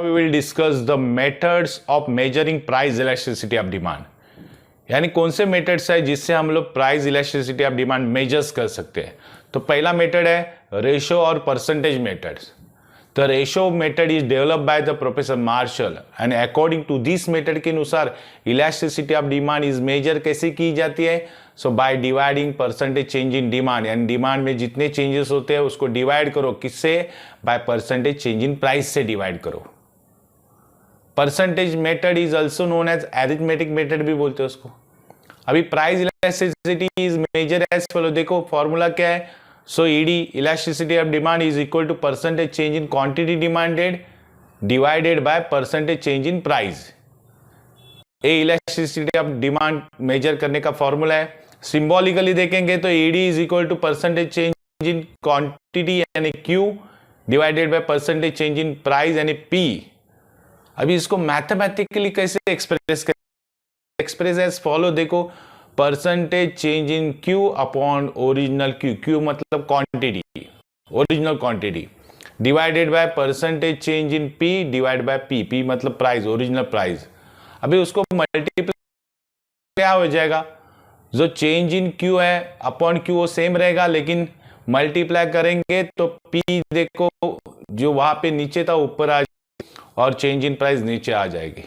we will discuss the methods of measuring price elasticity of demand. यानी कौन से methods है जिससे हम लोग price elasticity of demand measures कर सकते हैं. तो पहला मेथड है रेशो और percentage methods. The ratio method is developed by the professor Marshall and according to this method के अनुसार elasticity of demand is measure कैसे की जाती है. So by dividing percentage change in demand, यानी डिमांड में जितने चेंजेस होते हैं उसको डिवाइड करो किससे, by percentage change in price से डिवाइड करो. Percentage method is also known as arithmetic method भी बोलते हैं उसको. अभी price elasticity is measure as follow. देखो फॉर्मूला क्या है. So ED elasticity of demand is equal to percentage change in quantity demanded divided by percentage change in price. ये elasticity of demand measure करने का फॉर्मूला है. Symbolically देखेंगे तो ED is equal to percentage change in quantity यानी Q divided by percentage change in price यानी P. अभी इसको मैथमेटिकली कैसे एक्सप्रेस एज फॉलो. देखो percentage change in Q upon original Q. Q मतलब quantity, original quantity divided by percentage change in P divide by P. P मतलब price, original price. अभी उसको multiply क्या हो जाएगा. जो चेंज इन क्यू है अपॉन क्यू वो सेम रहेगा, लेकिन मल्टीप्लाई करेंगे तो पी देखो जो वहां पे नीचे था ऊपर आ और चेंज इन प्राइस नीचे आ जाएगी.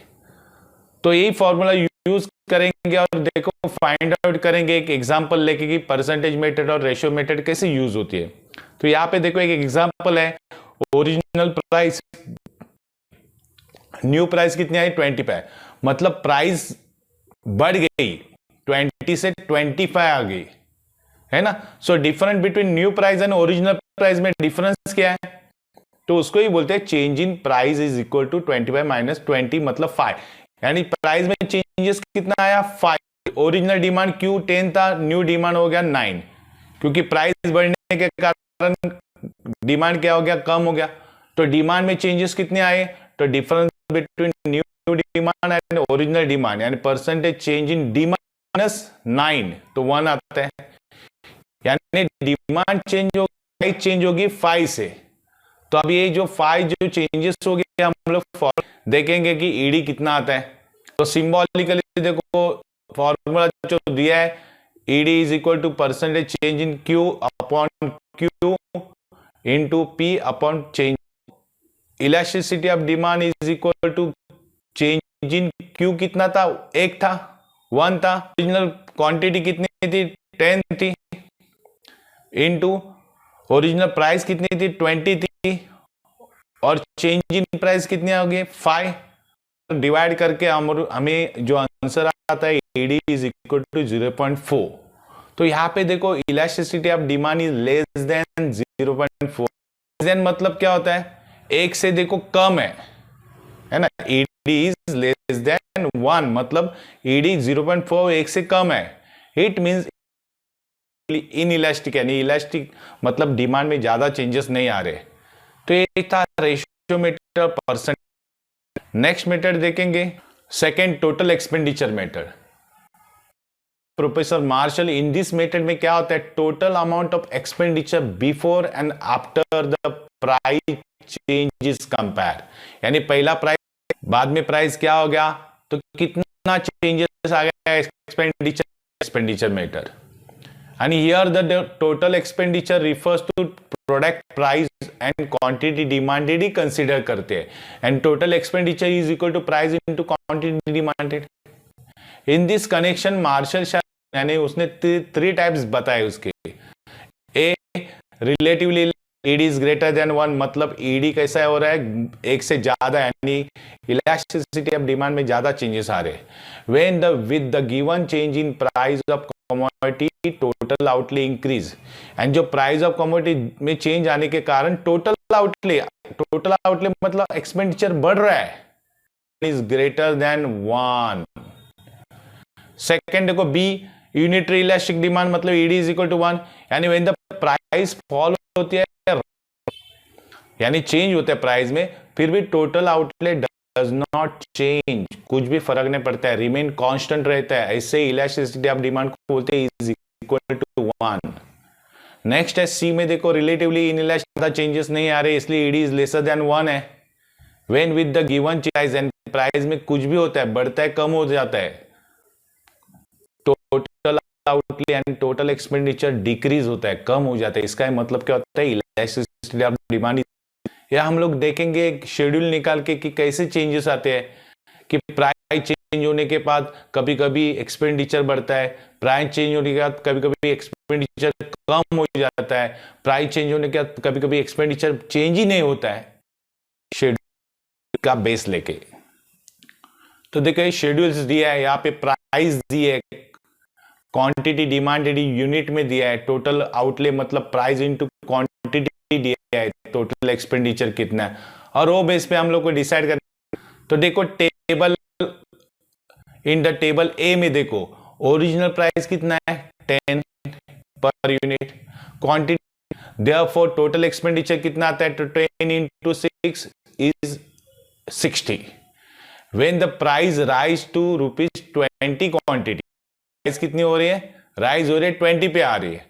तो यही फॉर्मूला यूज करेंगे और देखो फाइंड आउट करेंगे एक एग्जांपल लेके कि परसेंटेज मेथड और रेशियो मेथड कैसे यूज होती है. तो यहाँ पे देखो एक एग्जांपल है. ओरिजिनल प्राइस, न्यू प्राइस कितनी आई 20 पे, मतलब प्राइस बढ़ गई 20 से 25 आ गई है ना. So difference between new price and original price में डिफरेंस क्या है, तो उसको ही बोलते हैं change in price is equal to 25 minus 20 मतलब 5. यानी प्राइस में चेंजेस कितना आया 5. ओरिजिनल डिमांड क्यू 10 था, न्यू डिमांड हो गया 9, क्योंकि प्राइस बढ़ने के कारण डिमांड क्या हो गया, कम हो गया. तो डिमांड में चेंजेस कितने आए, तो difference between new demand and original demand यानी percentage change in demand minus 9 तो 1 आता है. यानी डिमांड चेंज होगी 5 से. तो अब ये जो 5 जो चेंजेस हो गए हम लोग देखेंगे कि ईडी कितना आता है. तो सिंबॉलिकली देखो फॉर्मूला जो दिया है, ED is equal to percentage change in Q upon Q into P upon change. Elasticity of demand is equal to change in Q कितना था, 1 था, 1 था. ओरिजिनल क्वांटिटी कितनी थी 10 थी, इनटू ओरिजिनल प्राइस कितनी थी 20 थी, और चेंज इन प्राइस कितनी हो गई 5. डिवाइड करके हमें जो आंसर आता है ईडी इज इक्वल टू 0.4. तो यहाँ पे देखो elasticity of demand is less than 0.4. Then मतलब क्या होता है, 1 से देखो कम है ना. ईडी इज लेस देन 1 मतलब ईडी 0.4 1 से कम है. इट मींस इन इलास्टिक, यानी इलास्टिक मतलब डिमांड में ज्यादा चेंजेस नहीं आ रहे. तो ये था ratio method, percent. Next method देखेंगे second, total expenditure method. Professor Marshall, in this method में क्या होता है, total amount of expenditure before and after the price change is compare. यानी पहला प्राइस बाद में प्राइस क्या हो गया, तो कितना चेंजेस आ गया expenditure method. And here the total expenditure refers to product price and quantity demanded he consider करते हैं. And total expenditure is equal to price into quantity demanded. In this connection, Marshall यानी उसने 3 types बताए उसके. A relatively ED is greater than 1 मतलब ED कैसा हो रहा है, 1 से ज्यादा, यानी elasticity of demand में ज्यादा चेंजेस आ रहे हैं. When with the given change in price of commodity total outlay increase, and जो प्राइस ऑफ कमोडिटी में चेंज आने के कारण टोटल आउटले मतलब एक्सपेंडिचर बढ़ रहा है, इज ग्रेटर देन 1. सेकेंड देखो बी, यूनिटरी इलास्टिक डिमांड मतलब ईडी इज इक्वल टू 1, यानी व्हेन द प्राइस फॉल होती है यानी चेंज होता है प्राइस में, फिर भी total outlay does not change, कुछ भी फर्क नहीं पड़ता है, रिमेन कांस्टेंट रहता है. ऐसे इलास्टिसिटी ऑफ डिमांड को बोलते हैं इज इक्वल टू 1. नेक्स्ट है सी में देखो रिलेटिवली इन इलास्टिक चेंजेस नहीं आ रहे इसलिए ईडी इज लेसर देन 1 है. When with the given price, and price में कुछ भी होता है, बढ़ता है, कम हो जाता है, total outlay and total expenditure decrease होता है, कम हो जाता है। इसका मतलब क्या होता है? Elasticity of demand. या हम लोग देखेंगे शेड्यूल निकाल के कि कैसे चेंजेस आते हैं, कि प्राइस चेंज होने के बाद कभी कभी एक्सपेंडिचर बढ़ता है, प्राइस चेंज होने के बाद कभी कभी एक्सपेंडिचर कम हो जाता है, प्राइस चेंज होने के बाद कभी कभी एक्सपेंडिचर चेंज ही नहीं होता है शेड्यूल का बेस लेके। तो देखो शेड्यूल्स दिया है, यहाँ पे प्राइस दी है, क्वांटिटी डिमांडेड यूनिट में दिया है, टोटल आउटले मतलब प्राइस इनटू क्वांटिटी दिया है, टोटल एक्सपेंडिचर कितना है, और वो बेस पे हम लोग को डिसाइड करना। तो देखो table, in the table A में देखो ओरिजिनल प्राइस कितना है 10 per unit, quantity therefore total expenditure कितना आता है, तो 10 into 6 is 60। When the price rise to ₹20, quantity price कितनी हो रही है, राइज हो रही है 20 पे आ रही है,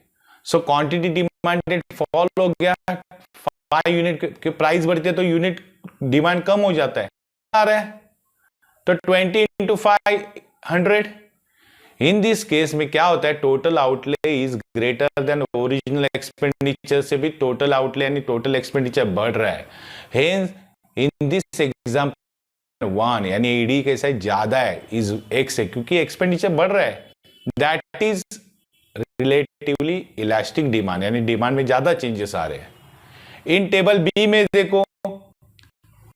सो क्वांटिटी डिमांडेड फॉल हो गया 5 यूनिट के, प्राइस बढ़ती है तो यूनिट डिमांड कम हो जाता है, आ रहा है, तो 20 into 500। इन दिस केस में क्या होता है, total outlay is greater than original expenditure से भी टोटल आउटले यानी टोटल एक्सपेंडिचर बढ़ रहा है। हेंस इन दिस एग्जांपल 1 यानी ईडी कैसा है, ज्यादा है इज x से, क्योंकि एक्सपेंडिचर बढ़ रहा है, that is relatively elastic demand, यानी डिमांड में ज्यादा चेंजेस आ रहे हैं। इन टेबल बी में देखो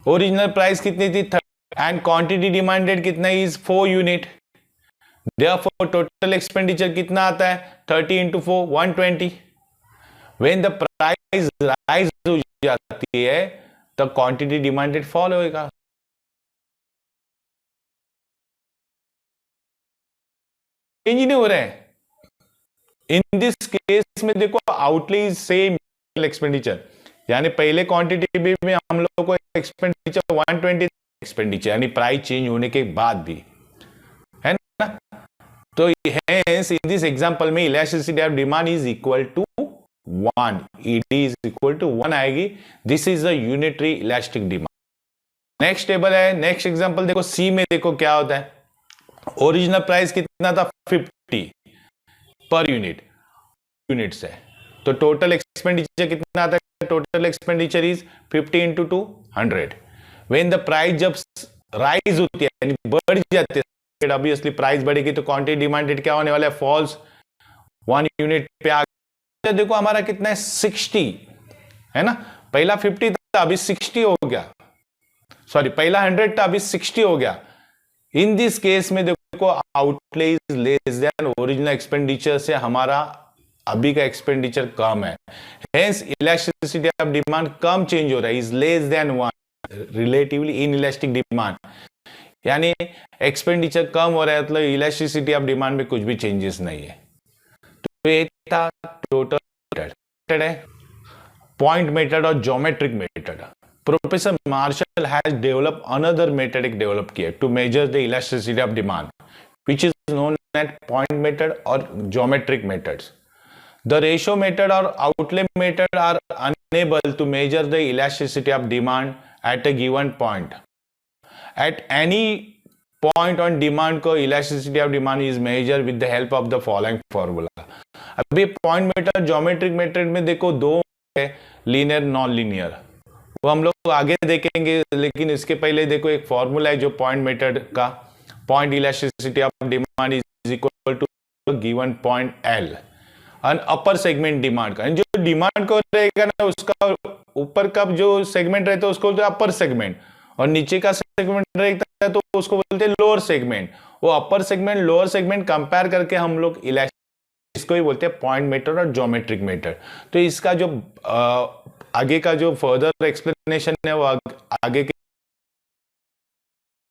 ओरिजिनल प्राइस कितनी थी एंड क्वांटिटी डिमांडेड कितना is 4 unit, therefore total expenditure कितना आता है 30 into 4 120। When the price rise हो जाती है तो क्वांटिटी डिमांडेड फॉल होएगा, चेंज नहीं हो रहा है। इन दिस केस में देखो आउटले इज सेम एक्सपेंडिचर, यानी पहले क्वांटिटी में हम लोग को एक्सपेंडिचर 120 एक्सपेंडिचर यानी प्राइस चेंज होने के बाद भी, है ना। तो हेंस इन दिस एग्जांपल में elasticity of demand is equal to 1, ED is equal to 1 आएगी। This is the unitary elastic demand. Next table है, नेक्स्ट एग्जांपल देखो सी में, देखो क्या होता है, ओरिजिनल प्राइस कितना था 50 पर यूनिट है, तो टोटल एक्सपेंडिचर कितना आता है, total expenditure is 50 into 2 100। When the price जब राइज होती है यानी बढ़ जाती है, ऑब्वियसली प्राइस बढ़ेगी तो क्वांटिटी डिमांडेड क्या होने वाला है, फॉल्स 1 यूनिट पे आ गया। देखो हमारा कितना है 60, है ना, पहला 50 था अभी 60 हो गया, सॉरी पहला 100 था अभी 60 हो गया। इन दिस केस में देखो outlay is less then original expenditure से हमारा अभी का एक्सपेंडिचर कम है, hence elasticity of demand come change हो रहा है, is less then 1, relatively in elastic demand, यानी एक्सपेंडिचर कम हो रहा है मतलब इलास्टिसिटी ऑफ डिमांड में कुछ भी चेंजेस नहीं है। तो ये था टोटल मेथड है, पॉइंट मेथड और geometric method. Professor Marshall has develop another method develop किया to measure the elasticity of demand which is known as point method और geometric methods. The ratio method or outlay method are unable to measure the elasticity of demand at a given point. At any point on demand को elasticity of demand is measured with the help of the following formula. अभी point method, geometric method में देखो दो है, linear, non-linear, वो हम लोग आगे देखेंगे, लेकिन इसके पहले देखो एक फॉर्मूला है जो पॉइंट मेथड का, point elasticity of demand is equal to given point L और अपर सेगमेंट डिमांड का, जो डिमांड को रहेगा ना उसका ऊपर का जो सेगमेंट रहता है उसको बोलते हैं अपर सेगमेंट, और नीचे का सेगमेंट रहता है तो उसको बोलते हैं लोअर सेगमेंट। वो upper segment lower segment compare करके हम लोग इसको ही बोलते हैं पॉइंट मेथड और ज्योमेट्रिक मेथड। तो इसका जो आगे का जो फर्दर एक्सप्लेनेशन है वो आगे के